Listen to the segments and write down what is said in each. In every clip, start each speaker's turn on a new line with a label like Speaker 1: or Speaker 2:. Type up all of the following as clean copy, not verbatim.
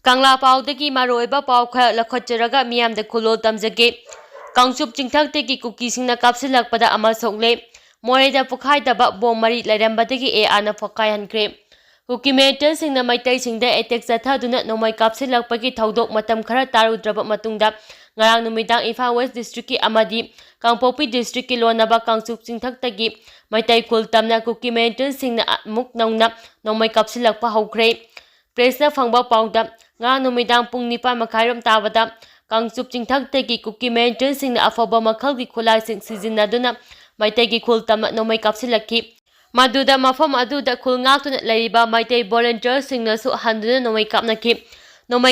Speaker 1: Kangla Paudagi Maroiba Pauka Lakocheraga Miam the Kulo Tamzage Kangchup chingthak tagi Kuki singna kapsilak pada ama Sokle Moreda Pokhaihankhre bom mari lairambadagi e ana Pokhaihankhre Kuki mentor singna maitai singda attack zathaduna nomai kapsilak pagi thaudok matam khara tarudraba matungda ngarang numidang Imphal West District ki amadi Kangpopi District ki lonaba Kangchup chingthak tagi maitai khul tamna Kuki mentor singna muk nauna nomai kapsilak pa haukhre Presna fangba pauda ngarang numidang pung 9:30 tabada Kangchup chingthak tagi Kuki mentor singna afaba makhalgi khulai sing sizinaduna maitegi khul tamna nomai kapsilakki Maduda mafam aduda khul ngakuna laiba maitai volunteer singna su handuna nomai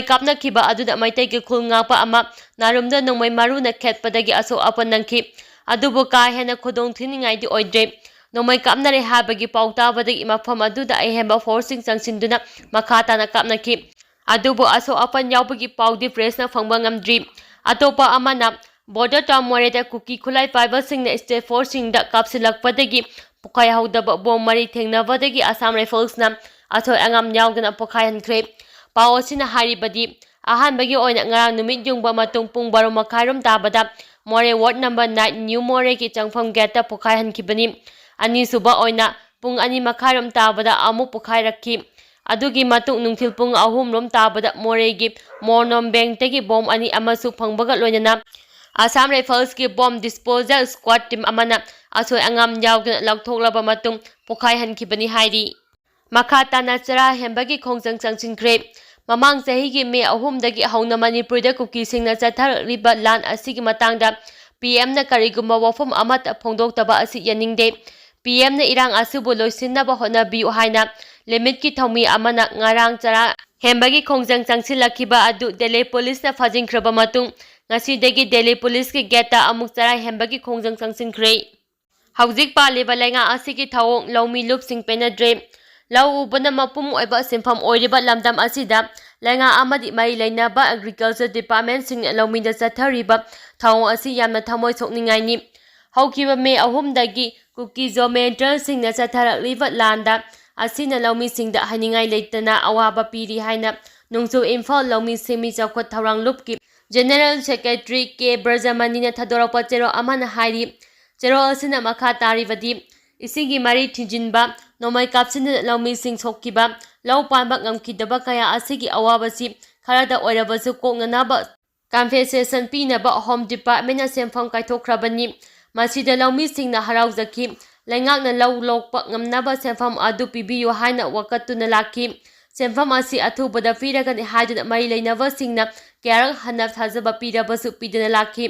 Speaker 1: kapnaki ba aduda maitegi khul ngakpa ama narumda nomai maruna khetpadagi aso apanangki adubu ka hena khodong thiningai di oidre nomai kapnare habagi pautabadagi mafam aduda ahemba forcing sangsinduna makhatana kapnaki adubu aso apan yaubagi paudi presna phangba ngamdri atopa amana border tamwareda Kuki khulai fiber singna state force singda kapsilakpadagi Pokhaihankhre bom mari thengnabadagi Assam Rifles na athoi angam yaudana Pokhaihankhre pao asina haribadi ahanbagi oina ngarang numit jungba matung pung 12:30 tabada More ward number 9 New More ki changpham gate ta Pokhaihankhibani ani suba oina pung 2:30 tabada amu pokhairakhi adugi matung nungthil pung 3 rom tabada More gi Mornom bank tagi bom ani amasu phangbaga loinana Assam Rifles ki bomb disposal squad team amana asoi angam yaudana lakthoklaba matung Pokhaihankhibani hairi makhatana chara hembagi khongjang changsinkhre mamang chahi gi me 3 dagi hauna Manipurda Kuki singna chathariba lan asigi matangda PM na karigumba wafam amata phongdoktaba asi yaningde PM na irang asubu loisinaba honabiu haina limit ki thomi amana ngarang chara hembagi khongjang changsilakiba adu Delhi police na phajingkhraba matung ngasidagi Delhi police ki geta amuk chara hembagi khongjang changsinkhre Haujik paliba lenga asigi thawong lomi lup sing penadre lau ubana mapum oiba simpham oiriba lamdam asida lenga amadi mai leinaba agriculture department sing lomi da chathariba thawong asi yamna thamoi sokningai ni haukiba me 3 dagi Kuki zomentor singna chatharakliba landa asina lomi singda haningai leitana awaba piri haina nungsu Imphal lomi semi chawkhat thawrang lupki General Secretary K Brajamani na thadorapa chero amana hairi Chero asina makha taribadi isigi mari thijinba nomai kapsina lomi sing sokkiba law panba ngamkidaba kaya asigi awabasi kharada oirabasu koknanaba compensation pinaba home department na sempham kaithokhrabani masida lomi singna haraujaki laingakna law lokpa ngamnaba sempham adu pibiyo haina wakatuna laki sempham asi athubada piragani haiduna mari leinaba singna kyarak hanap thajaba pirabasu pidana laki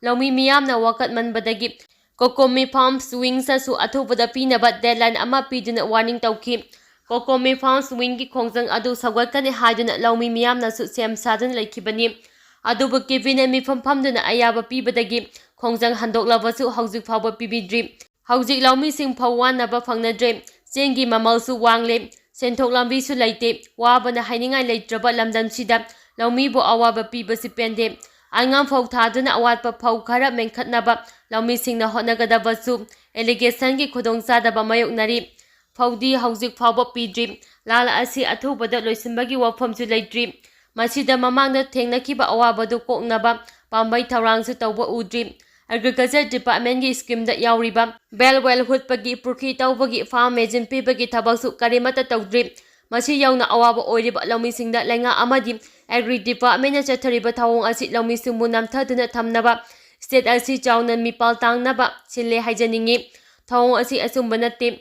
Speaker 1: lomi miyamna wakat manbadagi Kokomi Farms Wing sasu athubada pinaba deadline ama piduna warning tauki Kokomi Farms Wing ki khongjang adu sagwakani haiduna lomi miyamna su sem sadana laikibani adubu kibine mifam famduna ayaba pibadagi khongjang handoklabasu haujik phawba pibidri haujik lomi sing phawwanaba phangnadre chengi mamalsu wangle senthok lambi su laite wabana hainingai leitraba lamdamsida lomi bo awaba pibasi pende angam phau thaduna awatpa phau khara menkhatnaba lomi singna honagadabasu allegation gi khudong sadaba mayoknari phaudi haujik phawba pidri lala asi athubada loisinbagi wafamsu leitri masida mamangda thengnakiba awabadu koknaba pambai thawrangsu tawba udri Agriculture Department ki scheme da yauriba belwell hutpagi purki tawbagi farm agent pibagi thabaksu karimata tawdri masi yauna awaba oiriba lomi singda lenga amadi Agri Department na chathariba thawong asi lomi singbu namthaduna thamnaba state asi chawna mipal tangnaba sille haijaningi thawong asi asumba natte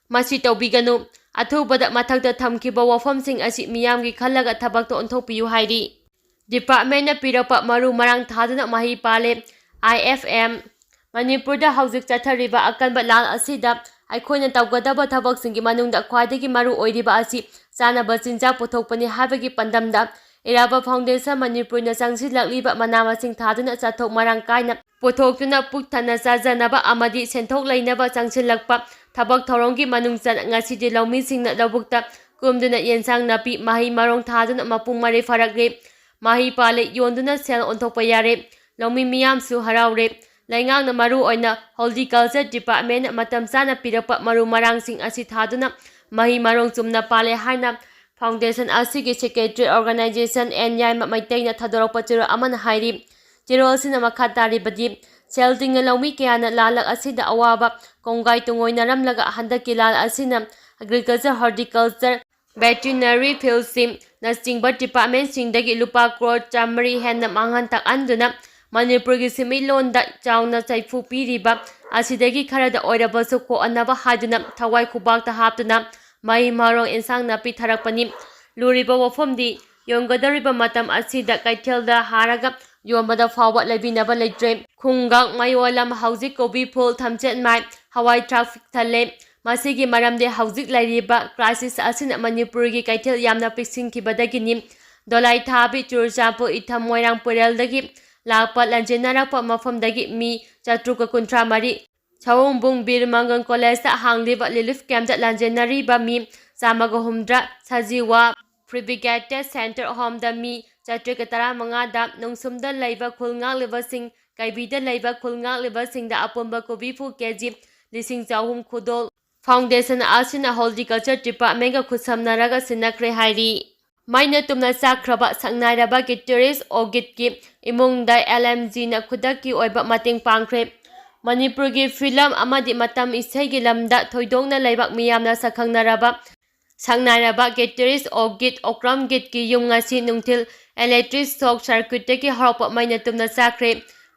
Speaker 1: masi tawbiganu athubada mathakta thamkiba wafamsing asi miyamgi khallaga thabakta onthokpiyu hairi Department na pirapa maru marang thaduna mahi pale IFM Manipurda haujik chathariba akanba lan asida aikhoina tawgadaba thabaksingi manungda khwaidagi maru oiriba asi chanaba chinjak pothokpani habagi pandamda Iraba Foundation Manipur na changsilakliba manamasing thaduna chathok marang kaina pothokuna pukthana chajanaba amadi senthok leinaba changsilakpa thabak thoronggi manungchan ngasidi lomi singna lobukta kumduna yensang napi mahi marong thaduna mapung mari farakre mahi pale yonduna sel onthokpa yare lomi miyam su haraure laingangna maru oina horticulture department matam chana pirapa maru marang sing asi thaduna mahi marong chumna pale haina foundation ꯑꯁꯤꯒꯤ secretary organisation ꯑꯦꯟꯌꯥꯏ ꯃꯩꯇꯩꯅ ꯊꯥꯗꯣꯔꯛꯄ ꯆꯦꯔꯣꯜ ꯑꯃꯅ ꯍꯥꯏꯔꯤ ꯆꯦꯔꯣꯜ ꯑꯁꯤꯅ ꯃꯈꯥ ꯇꯥꯔꯤꯕꯗꯤ ꯁꯦꯜ ꯇꯤꯡꯅ ꯂꯧꯃꯤ ꯀꯌꯥꯅ ꯂꯥꯜꯂꯛ ꯑꯁꯤꯗ ꯑꯋꯥꯕ ꯀꯣꯡꯒꯥꯏ ꯇꯨꯡꯑꯣꯏꯅꯔꯝꯂꯒ ꯍꯟꯗꯛꯀꯤ ꯂꯥꯜ ꯑꯁꯤꯅ ꯑꯦꯒ꯭ꯔꯤꯀꯜꯆꯔ ꯍꯣꯔꯇꯤꯀꯜꯆꯔ ꯚꯦꯇꯤꯅꯔꯤ ꯐꯤꯜꯗꯁꯤꯡꯅꯆꯤꯡꯕ ꯗꯤꯄꯥꯔꯠꯃꯦꯟꯠꯁꯤꯡꯗꯒꯤ ꯂꯨꯄꯥ ꯀ꯭ꯔꯣꯔ 500 ꯍꯦꯟꯅ ꯃꯥꯡꯍꯟ ꯇꯥꯛꯍꯟꯗꯨꯅ ꯃꯅꯤꯄꯨꯔꯒꯤ ꯁꯦꯟꯃꯤꯠꯂꯣꯟꯗ ꯆꯥꯎꯅ ꯁꯥꯏꯐꯨ ꯄꯤꯔꯤꯕ ꯑꯁꯤꯗꯒꯤ ꯈꯔꯗ ꯑꯣꯏꯔꯕꯁꯨ ꯀꯣꯛꯑꯟꯅꯕ ꯍꯥꯏꯗꯨꯅ ꯊꯋꯥꯏ ꯈꯨꯕꯥꯛꯇ ꯍꯥꯞꯇꯨꯅ ꯃꯍꯩ ꯃꯔꯣꯡ ꯏꯟꯁꯥꯡ ꯅꯥꯄꯤ ꯊꯥꯔꯛꯄꯅꯤ꯫ ꯂꯨꯔꯤꯕ ꯋꯥꯐꯝꯗꯤ ꯌꯣꯟꯒꯗꯧꯔꯤꯕ ꯃꯇꯝ ꯑꯁꯤꯗ ꯀꯩꯊꯦꯜꯗ ꯍꯥꯔꯒ ꯌꯣꯟꯕꯗ ꯐꯥꯎꯕ ꯂꯩꯕꯤꯅꯕ ꯂꯩꯇ꯭ꯔꯦ꯫ ꯈꯨꯡꯒꯪ ꯃꯌꯣꯜꯂꯝ ꯍꯧꯖꯤꯛ ꯀꯣꯕꯤ ꯐꯨꯜ, ꯊꯝꯆꯦꯠ ꯃꯥꯏ, ꯍꯋꯥꯏ ꯊ꯭ꯔꯥꯛ ꯄꯤꯛ ꯊꯜꯂꯦ꯫ ꯃꯁꯤꯒꯤ ꯃꯔꯝꯗꯤ ꯍꯧꯖꯤꯛ ꯂꯩꯔꯤꯕ ꯀ꯭ꯔꯥꯏꯁꯤꯁ ꯑꯁꯤꯅ ꯃꯅꯤꯄꯨꯔꯒꯤ ꯀꯩꯊꯦꯜ ꯌꯥꯝꯅ ꯄꯤꯛꯁꯤꯟꯈꯤꯕꯗꯒꯤꯅꯤ꯫ ꯗꯣꯂꯥꯏ ꯊꯥꯕꯤ, ꯆꯨꯔꯆꯥꯟꯄꯨꯔ, ꯏꯊꯝ, ꯃꯣꯏꯔꯥꯡ ꯄꯨꯔꯦꯜꯗꯒꯤ ꯂꯥꯛꯄ ꯂꯥꯟꯖꯦꯟꯅꯔꯛꯄ ꯃꯐꯝꯗꯒꯤ ꯃꯤ 753, ꯁꯋꯣꯡꯕꯨꯡ ꯕꯤꯔ ꯃꯪꯒꯜ ꯀꯣꯂꯦꯖꯇ ꯍꯥꯡꯂꯤꯕ ꯔꯤꯂꯤꯐ ꯀꯦꯝꯞꯇ ꯂꯥꯟꯖꯦꯟꯅꯔꯤꯕ ꯃꯤ 150, ꯁꯖꯤꯋꯥ ꯄ꯭ꯔꯤꯚꯤꯒꯦꯇꯦꯗ ꯁꯦꯟꯇꯔ ꯍꯣꯝꯗ ꯃꯤ 815ꯗ, ꯅꯨꯡꯁꯨꯝꯗ ꯂꯩꯕ ꯈꯨꯜ ꯉꯥꯛꯂꯤꯕꯁꯤꯡ, ꯀꯩꯕꯤꯗ ꯂꯩꯕ ꯈꯨꯜ ꯉꯥꯛꯂꯤꯕꯁꯤꯡꯗ ꯑꯄꯨꯟꯕ ꯀꯣꯕꯤ ꯐꯨꯜ ꯀꯦꯖꯤ 3,000 ꯈꯨꯗꯣꯜ ꯐꯥꯎꯟꯗꯦꯁꯟ ꯑꯁꯤꯅ ꯍꯣꯔꯇꯤꯀꯜꯆꯔ ꯗꯤꯄꯥꯔꯠꯃꯦꯟꯠꯒ ꯈꯨꯠꯁꯝꯅꯔꯒ ꯁꯤꯟꯅꯈ꯭ꯔꯦ ꯍꯥꯏꯔꯤ꯫ ꯃꯩꯅ ꯇꯨꯝꯅ ꯆꯥꯛꯈ꯭ꯔꯕ ꯁꯛꯅꯥꯏꯔꯕ ꯒꯤꯇꯔꯤꯁ ꯑꯣꯒꯤꯠꯀꯤ ꯏꯃꯨꯡꯗ LMGꯅ ꯈꯨꯗꯛꯀꯤ ꯑꯣꯏꯕ ꯃꯇꯦꯡ ꯄꯥꯡꯈ꯭ꯔꯦ꯫ ꯃꯅꯤꯄꯨꯔꯒꯤ ꯐꯤꯂꯝ ꯑꯃꯗꯤ ꯃꯇꯝ ꯏꯁꯩꯒꯤ ꯂꯝꯗ ꯊꯣꯏꯗꯣꯛꯅ ꯂꯩꯕꯥꯛ ꯃꯤꯌꯥꯝꯅ ꯁꯛꯈꯪꯅꯔꯕ ꯁꯛꯅꯥꯏꯔꯕ ꯒꯤꯇꯔꯤꯁ ꯑꯣꯒꯤꯠ ꯑꯣꯀ꯭ꯔꯝꯒꯤꯠꯀꯤ ꯌꯨꯝ ꯉꯁꯤ ꯅꯨꯡꯊꯤꯜ ꯏꯂꯦꯛꯇ꯭ꯔꯤꯛ ꯁꯣꯛ ꯁꯔꯀ꯭ꯌꯨꯠꯇꯒꯤ ꯍꯧꯔꯛꯄ ꯃꯩꯅ ꯇꯨꯝꯅ ꯆꯥꯛꯈ꯭ꯔꯦ꯫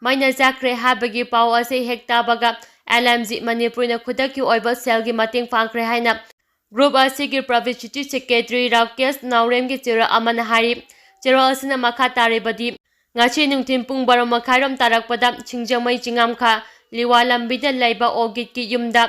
Speaker 1: ꯃꯩꯅ ꯆꯥꯛꯈ꯭ꯔꯦ ꯍꯥꯏꯕꯒꯤ ꯄꯥꯎ ꯑꯁꯤ ꯍꯦꯛ ꯇꯥꯕꯒ LMG ꯃꯅꯤꯄꯨꯔꯅ ꯈꯨꯗꯛꯀꯤ ꯑꯣꯏꯕ ꯁꯦꯜꯒꯤ ꯃꯇꯦꯡ ꯄꯥꯡꯈ꯭ꯔꯦ ꯍꯥꯏꯅ ꯒ꯭ꯔꯨꯞ ꯑꯁꯤꯒꯤ ꯄꯕ꯭ꯂꯤꯁꯤꯇꯤ ꯁꯦꯀ꯭ꯔꯦꯇꯔꯤ ꯔꯥꯀꯦꯁ ꯅꯥꯎꯔꯦꯝꯒꯤ ꯆꯦꯔꯣꯜ ꯑꯃꯅ ꯍꯥꯏꯔꯤ꯫ ꯆꯦꯔꯣꯜ ꯑꯁꯤꯅ ꯃꯈꯥ ꯇꯥꯔꯤꯕꯗꯤ ꯉꯁꯤ ꯅꯨꯡꯊꯤꯜ ꯄꯨꯡ 12:30 ꯇꯥꯔꯛꯄꯗ ꯁꯤꯡꯖꯃꯩ ꯆꯤꯡꯉꯥꯝꯈꯥ ꯂꯤꯋꯥ ꯂꯝꯕꯤꯗ ꯂꯩꯕ ꯑꯣꯒꯤꯠꯀꯤ ꯌꯨꯝꯗ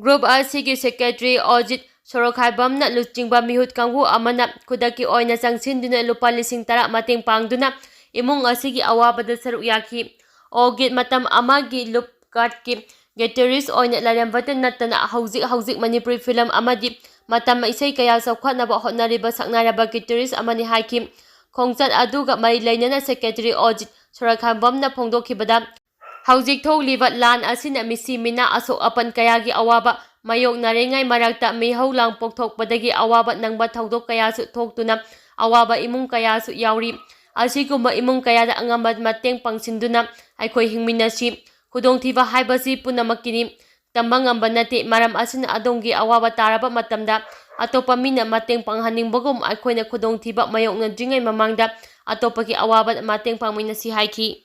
Speaker 1: ꯒ꯭ꯔꯨꯞ ꯑꯁꯤꯒꯤ ꯁꯦꯀ꯭ꯔꯦꯇꯔꯤ ꯑꯣꯖꯤꯠ ꯁꯣꯔꯣꯈꯥꯏꯕꯝꯅ ꯂꯨꯆꯤꯡꯕ ꯃꯤꯍꯨꯠ ꯀꯥꯡꯕꯨ ꯑꯃꯅ ꯈꯨꯗꯛꯀꯤ ꯑꯣꯏꯅ ꯆꯪꯁꯤꯟꯗꯨꯅ ꯂꯨꯄꯥ 10,000 ꯃꯇꯦꯡ ꯄꯥꯡꯗꯨꯅ ꯏꯃꯨꯡ ꯑꯁꯤꯒꯤ ꯑꯋꯥꯕꯗ ꯁꯔꯨꯛ ꯌꯥꯈꯤ꯫ ꯑꯣꯒꯤꯠ ꯃꯇꯝ ꯑꯃꯒꯤ ꯂꯨꯞ ꯀꯥꯔꯠꯀꯤ ꯒꯤꯇꯔꯤꯁ ꯑꯣꯏꯅ ꯂꯩꯔꯝꯕꯇ ꯅꯠꯇꯅ ꯍꯧꯖꯤꯛ ꯃꯅꯤꯄꯨꯔꯤ ꯐꯤꯂꯝ ꯑꯃꯗꯤ ꯃꯇꯝ ꯏꯁꯩ ꯀꯌꯥ ꯆꯥꯎꯈꯠꯅꯕ ꯍꯣꯠꯅꯔꯤꯕ ꯁꯛꯅꯥꯏꯔꯕ ꯒꯤꯇꯔꯤꯁ ꯑꯃꯅꯤ ꯍꯥꯏꯈꯤ꯫ ꯈꯣꯡꯆꯠ ꯑꯗꯨꯒ ꯃꯔꯤ ꯂꯩꯅꯅ ꯁꯦꯀ꯭ꯔꯦꯇꯔꯤ ꯑꯣꯖꯤꯠ ꯁꯣꯔꯣꯈꯥꯏꯕꯝꯅ ꯐꯣꯡꯗꯣꯛꯈꯤꯕꯗ ꯍꯧꯖꯤꯛ ꯊꯣꯛꯂꯤꯕ ꯂꯥꯟ ꯑꯁꯤꯅ ꯃꯤꯁꯤ ꯃꯤꯅꯥ ꯑꯁꯣꯛ ꯑꯄꯟ ꯀꯌꯥꯒꯤ ꯑꯋꯥꯕ ꯃꯥꯌꯣꯛꯅꯔꯤꯉꯩ ꯃꯔꯛꯇ ꯃꯤꯍꯧ ꯂꯥꯡ ꯄꯣꯛꯊꯣꯛꯄꯗꯒꯤ ꯑꯋꯥꯕ ꯅꯪꯕ ꯊꯧꯗꯣꯛ ꯀꯌꯥꯁꯨ ꯊꯣꯛꯇꯨꯅ ꯑꯋꯥꯕ ꯏꯃꯨꯡ ꯀꯌꯥꯁꯨ ꯌꯥꯎꯔꯤ꯫ ꯑꯁꯤꯒꯨꯝꯕ ꯏꯃꯨꯡ ꯀꯌꯥꯗ ꯑꯉꯝꯕ ꯃꯇꯦꯡ ꯄꯥꯡꯁꯤꯟꯗꯨꯅ ꯑꯩꯈꯣꯏ ꯍꯤꯡꯃꯤꯟꯅꯁꯤ꯫ ꯈꯨꯗꯣꯡꯊꯤꯕ ꯍꯥꯏꯕꯁꯤ ꯄꯨꯝꯅꯃꯛꯀꯤꯅꯤ, ꯇꯝꯕ ꯉꯝꯕ ꯅꯠꯇꯦ꯫ ꯃꯔꯝ ꯑꯁꯤꯅ ꯑꯗꯣꯝꯒꯤ ꯑꯋꯥꯕ ꯇꯥꯔꯕ ꯃꯇꯝꯗ ꯑꯇꯣꯞꯄ ꯃꯤꯅ ꯃꯇꯦꯡ ꯄꯥꯡꯍꯟꯅꯤꯡꯕꯒꯨꯝ ꯑꯩꯈꯣꯏꯅ ꯈꯨꯗꯣꯡꯊꯤꯕ ꯃꯥꯌꯣꯛꯅꯗ꯭ꯔꯤꯉꯩ ꯃꯃꯥꯡꯗ ꯑꯇꯣꯞꯄꯒꯤ ꯑꯋꯥꯕꯗ ꯃꯇꯦꯡ ꯄꯥꯡꯃꯤꯟꯅꯁꯤ ꯍꯥꯏꯈꯤ꯫